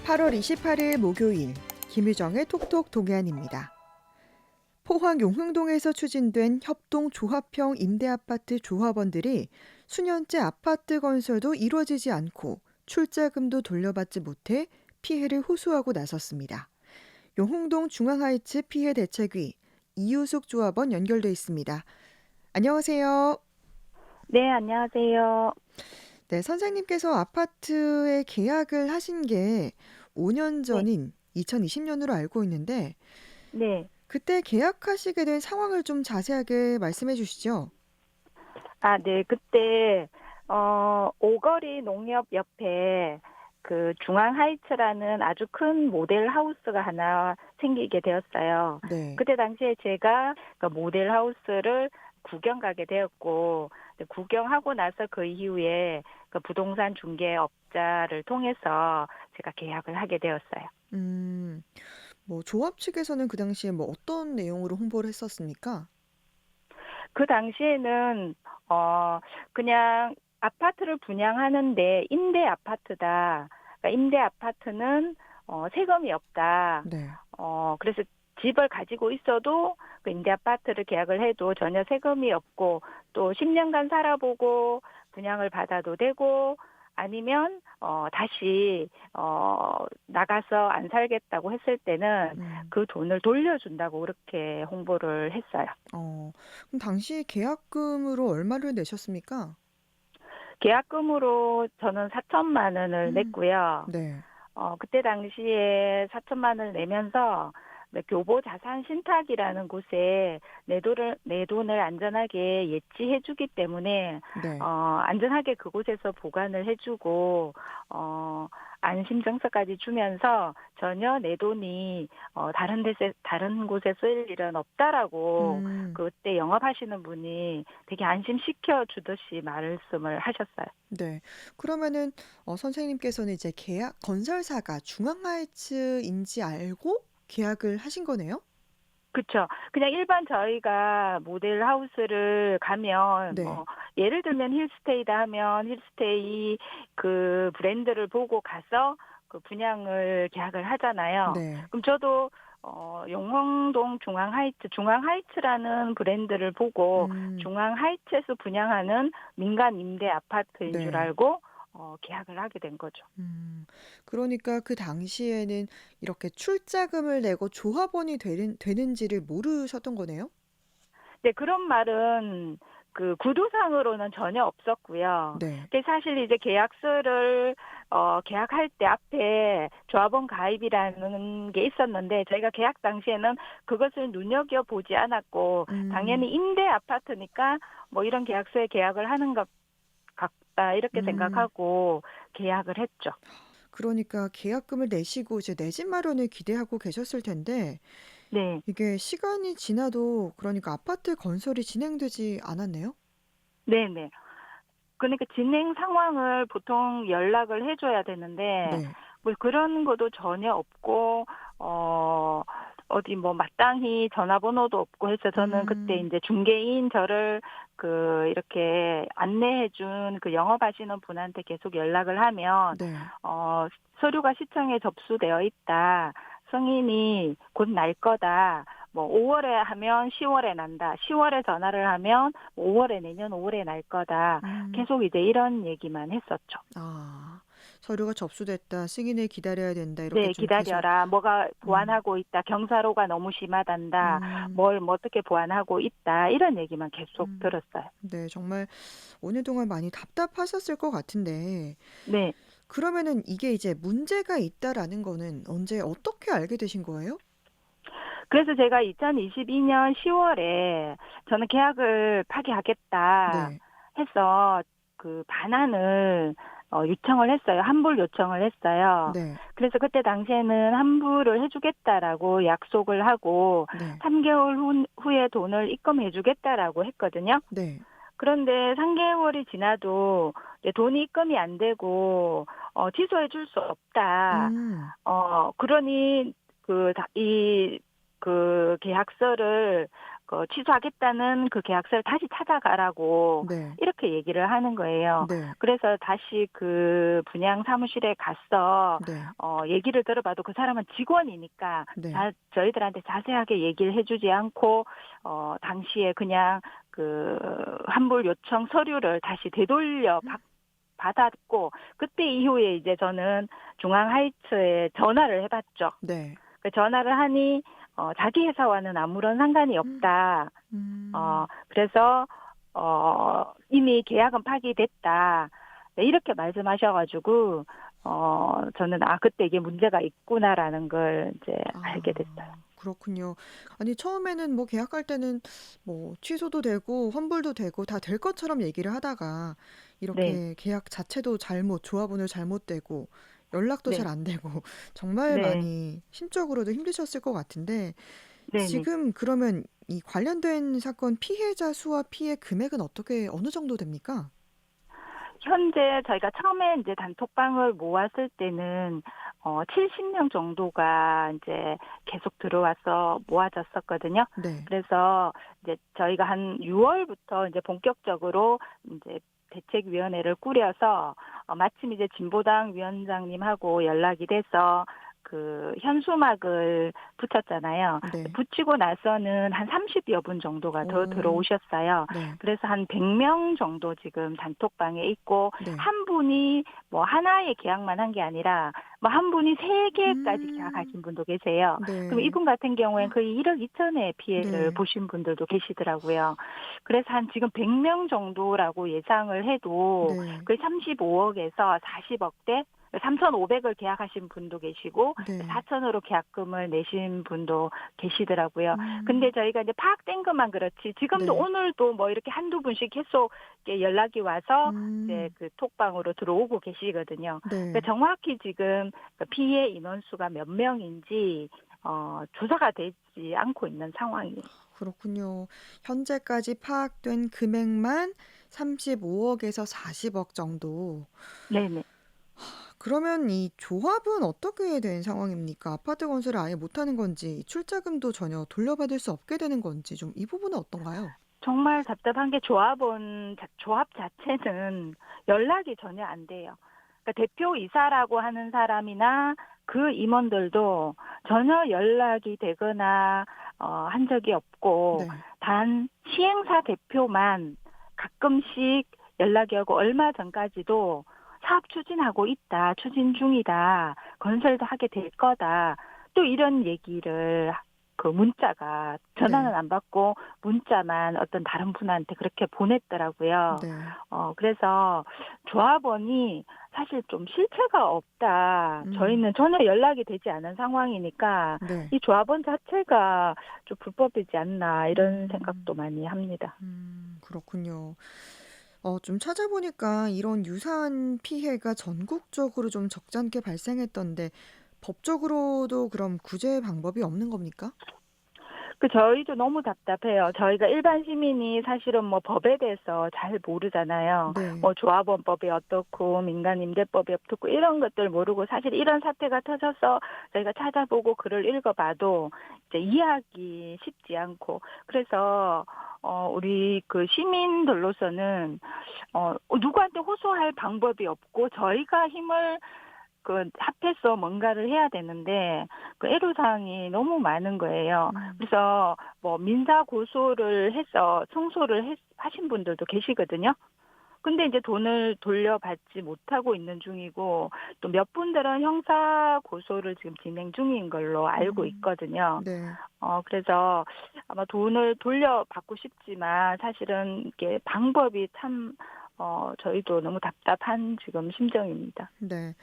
8월 28일 목요일 김유정의 톡톡 동해안입니다. 포항 용흥동에서 추진된 협동조합형 임대아파트 조합원들이 수년째 아파트 건설도 이루어지지 않고 출자금도 돌려받지 못해 피해를 호소하고 나섰습니다. 용흥동 중앙하이츠 피해 대책위 이유숙 조합원 연결돼 있습니다. 안녕하세요. 네, 안녕하세요. 네, 선생님께서 아파트에 계약을 하신 게 5년 네, 전인 2020년으로 알고 있는데 네. 그때 계약하시게 된 상황을 좀 자세하게 말씀해 주시죠. 네. 그때, 오거리 농협 옆에 그 중앙하이츠라는 아주 큰 모델 하우스가 하나 생기게 되었어요. 네. 그때 당시에 제가 그 모델 하우스를 구경 가게 되었고, 구경하고 나서 그 이후에 그 부동산 중개업자를 통해서 제가 계약을 하게 되었어요. 음, 뭐 조합 측에서는 그 당시에 뭐 어떤 내용으로 홍보를 했었습니까? 그 당시에는 그냥 아파트를 분양하는데 임대 아파트다. 그러니까 임대 아파트는 세금이 없다. 네. 그래서 집을 가지고 있어도 그 임대 아파트를 계약을 해도 전혀 세금이 없고 또 10년간 살아보고 분양을 받아도 되고 아니면 다시 나가서 안 살겠다고 했을 때는 음, 그 돈을 돌려준다고 그렇게 홍보를 했어요. 그럼 당시 계약금으로 얼마를 내셨습니까? 계약금으로 저는 4천만 원을 음, 냈고요. 네. 그때 당시에 4천만 원을 내면서 교보 자산 신탁이라는 곳에 내 돈을 안전하게 예치해주기 때문에 네. 안전하게 그곳에서 보관을 해주고 안심증서까지 주면서 전혀 내 돈이 다른 곳에 쓰일 일은 없다라고 음, 그때 영업하시는 분이 되게 안심시켜 주듯이 말씀을 하셨어요. 네. 그러면은 선생님께서는 이제 계약 건설사가 중앙하이츠인지 알고 계약을 하신 거네요? 그쵸. 그냥 일반 저희가 모델 하우스를 가면, 네. 예를 들면 힐스테이다 하면 힐스테이 그 브랜드를 보고 가서 그 분양을 계약을 하잖아요. 네. 그럼 저도, 용흥동 중앙하이츠라는 브랜드를 보고 음, 중앙하이츠에서 분양하는 민간 임대 아파트인 줄 네. 알고, 계약을 하게 된 거죠. 그러니까 그 당시에는 이렇게 출자금을 내고 조합원이 되는지를 모르셨던 거네요? 네, 그런 말은 그 구두상으로는 전혀 없었고요. 네. 사실 이제 계약서를 계약할 때 앞에 조합원 가입이라는 게 있었는데 저희가 계약 당시에는 그것을 눈여겨 보지 않았고 음, 당연히 임대 아파트니까 뭐 이런 계약서에 계약을 하는 것 같다 이렇게 음. 생각하고 계약을 했죠. 그러니까 계약금을 내시고 이제 내 집 마련을 기대하고 계셨을 텐데 네. 이게 시간이 지나도 그러니까 아파트 건설이 진행되지 않았네요? 네네. 그러니까 진행 상황을 보통 연락을 해줘야 되는데 네. 뭐 그런 것도 전혀 없고 어 어디 뭐 마땅히 전화번호도 없고 해서 저는 그때 음, 이제 중개인 저를 그 이렇게 안내해준 그 영업하시는 분한테 계속 연락을 하면 네. 서류가 시청에 접수되어 있다. 승인이 곧 날 거다. 뭐 5월에 하면 10월에 난다. 10월에 전화를 하면 5월에 내년 5월에 날 거다. 음, 계속 이제 이런 얘기만 했었죠. 아, 서류가 접수됐다. 승인을 기다려야 된다. 이렇게 네, 좀 계속, 기다려라. 뭐가 음, 보완하고 있다. 경사로가 너무 심하단다. 음, 뭘 뭐 어떻게 보완하고 있다. 이런 얘기만 계속 음. 들었어요. 네, 정말 5년 동안 많이 답답하셨을 것 같은데, 네. 그러면은 이게 이제 문제가 있다라는 거는 언제 어떻게 알게 되신 거예요? 그래서 제가 2022년 10월에 저는 계약을 파기하겠다 네, 해서 그 반환을 요청을 했어요. 환불 요청을 했어요. 네, 그래서 그때 당시에는 환불을 해주겠다라고 약속을 하고 네, 3개월 후에 돈을 입금해 주겠다라고 했거든요. 네, 그런데 3개월이 지나도 이제 돈이 입금이 안 되고 취소해 줄 수 없다. 음, 그러니 그 계약서를 취소하겠다는 그 계약서를 다시 찾아가라고 네. 이렇게 얘기를 하는 거예요. 네. 그래서 다시 그 분양 사무실에 가서 네. 얘기를 들어봐도 그 사람은 직원이니까 네. 저희들한테 자세하게 얘기를 해주지 않고 당시에 그냥 그 환불 요청 서류를 다시 되돌려 받았고, 그때 이후에 이제 저는 중앙하이츠에 전화를 해봤죠. 네. 그 전화를 하니 자기 회사와는 아무런 상관이 음. 없다. 음. 그래서 이미 계약은 파기됐다. 네, 이렇게 말씀하셔가지고 저는 그때 이게 문제가 있구나라는 걸 이제 알게 됐어요. 그렇군요. 아니 처음에는 뭐 계약할 때는 뭐 취소도 되고 환불도 되고 다 될 것처럼 얘기를 하다가 네, 이렇게 계약 자체도 조합원을 잘못되고 연락도 잘 네, 안 되고 정말 네, 많이 심적으로도 힘드셨을 것 같은데 네, 네. 지금 그러면 이 관련된 사건 피해자 수와 피해 금액은 어느 정도 됩니까? 현재 저희가 처음에 이제 단톡방을 모았을 때는 70명 정도가 이제 계속 들어와서 모아졌었거든요. 네. 그래서 이제 저희가 한 6월부터 이제 본격적으로 이제 대책위원회를 꾸려서 마침 이제 진보당 위원장님하고 연락이 돼서 그 현수막을 붙였잖아요. 네. 붙이고 나서는 한 30여 분 정도가 더 오. 들어오셨어요. 네. 그래서 한 100명 정도 지금 단톡방에 있고, 네. 한 분이 뭐 하나의 계약만 한 게 아니라 뭐 한 분이 3개까지 음. 계약하신 분도 계세요. 그럼 네. 이분 같은 경우에는 거의 1억 2천의 피해를 네. 보신 분들도 계시더라고요. 그래서 한 지금 100명 정도라고 예상을 해도 네. 거의 35억에서 40억대, 3,500을 계약하신 분도 계시고 네. 4천으로 계약금을 내신 분도 계시더라고요. 근데 음. 저희가 이제 파악된 것만 그렇지, 지금도 네. 오늘도 뭐 이렇게 한두 분씩 계속 이렇게 연락이 와서 이제 음. 그 톡방으로 들어오고 계시거든요. 그러니까 네. 정확히 지금 그 피해 인원수가 몇 명인지 조사가 되지 않고 있는 상황이에요. 그렇군요. 현재까지 파악된 금액만 35억에서 40억 정도. 네네. 그러면 이 조합은 어떻게 된 상황입니까? 아파트 건설을 아예 못하는 건지, 출자금도 전혀 돌려받을 수 없게 되는 건지, 좀 이 부분은 어떤가요? 정말 답답한 게 조합 자체는 연락이 전혀 안 돼요. 그러니까 대표이사라고 하는 사람이나 그 임원들도 전혀 연락이 되거나 한 적이 없고, 네. 단 시행사 대표만 가끔씩 연락이 오고, 얼마 전까지도 사업 추진하고 있다, 추진 중이다, 건설도 하게 될 거다, 또 이런 얘기를, 그 문자가 전화는 네. 안 받고 문자만 어떤 다른 분한테 그렇게 보냈더라고요. 네. 그래서 조합원이 사실 좀 실체가 없다. 음. 저희는 전혀 연락이 되지 않은 상황이니까 네. 이 조합원 자체가 좀 불법이지 않나, 이런 음. 생각도 많이 합니다. 그렇군요. 좀 찾아보니까 이런 유사한 피해가 전국적으로 좀 적잖게 발생했던데 법적으로도 그럼 구제 방법이 없는 겁니까? 저희도 너무 답답해요. 저희가 일반 시민이 사실은 뭐 법에 대해서 잘 모르잖아요. 네. 뭐 조합원법이 어떻고 민간임대법이 어떻고 이런 것들 모르고, 사실 이런 사태가 터져서 저희가 찾아보고 글을 읽어봐도 이제 이해하기 쉽지 않고, 그래서 우리 그 시민들로서는 누구한테 호소할 방법이 없고, 저희가 힘을 합해서 뭔가를 해야 되는데 그 애로사항이 너무 많은 거예요. 음. 그래서 뭐 민사 고소를 해서 하신 분들도 계시거든요. 근데 이제 돈을 돌려받지 못하고 있는 중이고, 또 몇 분들은 형사 고소를 지금 진행 중인 걸로 알고 음. 있거든요. 네. 그래서 아마 돈을 돌려받고 싶지만 사실은 이게 방법이 참 저희도 너무 답답한 지금 심정입니다. 네.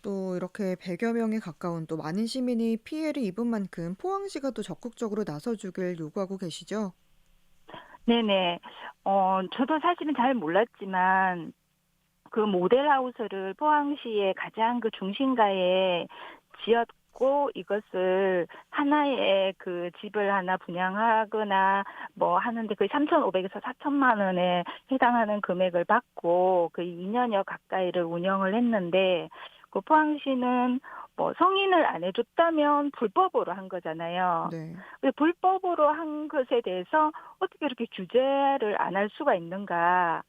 또 이렇게 100여 명에 가까운 또 많은 시민이 피해를 입은 만큼 포항시가 또 적극적으로 나서주길 요구하고 계시죠? 네네. 저도 사실은 잘 몰랐지만 그 모델하우스를 포항시의 가장 그 중심가에 지었고, 이것을 하나의 그 집을 하나 분양하거나 뭐 하는데 거의 3,500에서 4천만 원에 해당하는 금액을 받고 그 2년여 가까이를 운영을 했는데, 그 포항시는 뭐 성인을 안 해줬다면 불법으로 한 거잖아요. 네. 근데 불법으로 한 것에 대해서 어떻게 이렇게 규제를 안 할 수가 있는가.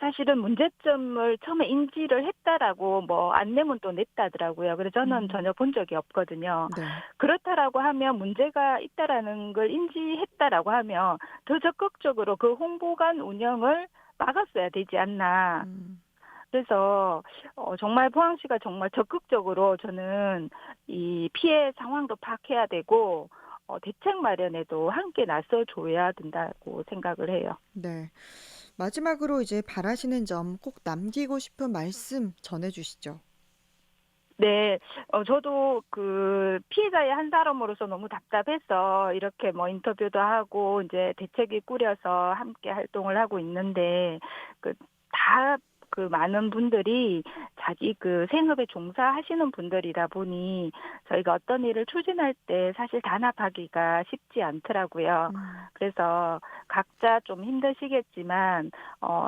사실은 문제점을 처음에 인지를 했다라고 뭐 안내문도 냈다더라고요. 그래서 저는 음. 전혀 본 적이 없거든요. 네. 그렇다라고 하면 문제가 있다라는 걸 인지했다라고 하면 더 적극적으로 그 홍보관 운영을 막았어야 되지 않나. 음. 그래서 정말 포항시가 정말 적극적으로 저는 이 피해 상황도 파악해야 되고 대책 마련에도 함께 나서 줘야 된다고 생각을 해요. 네. 마지막으로 이제 바라시는 점 꼭 남기고 싶은 말씀 전해 주시죠. 네. 저도 그 피해자의 한 사람으로서 너무 답답해서 이렇게 뭐 인터뷰도 하고 이제 대책위 꾸려서 함께 활동을 하고 있는데 그 다 그 많은 분들이 자기 그 생업에 종사하시는 분들이다 보니 저희가 어떤 일을 추진할 때 사실 단합하기가 쉽지 않더라고요. 음. 그래서 각자 좀 힘드시겠지만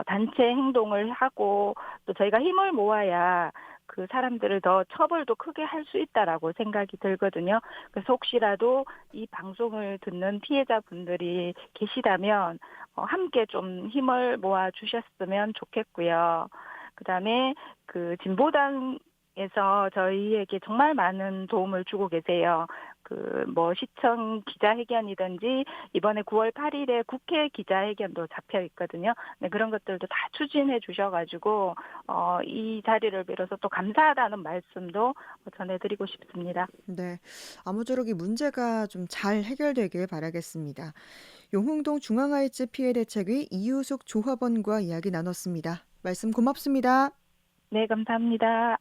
단체 행동을 하고 또 저희가 힘을 모아야 그 사람들을 더 처벌도 크게 할 수 있다라고 생각이 들거든요. 그래서 혹시라도 이 방송을 듣는 피해자분들이 계시다면 함께 좀 힘을 모아 주셨으면 좋겠고요. 그다음에 그 진보당에서 저희에게 정말 많은 도움을 주고 계세요. 그 뭐 시청 기자회견이든지 이번에 9월 8일에 국회 기자회견도 잡혀 있거든요. 네, 그런 것들도 다 추진해 주셔 가지고 이 자리를 빌어서 또 감사하다는 말씀도 전해드리고 싶습니다. 네. 아무쪼록 이 문제가 좀 잘 해결되길 바라겠습니다. 용흥동 중앙아이츠 피해 대책위 이유숙 조합원과 이야기 나눴습니다. 말씀 고맙습니다. 네, 감사합니다.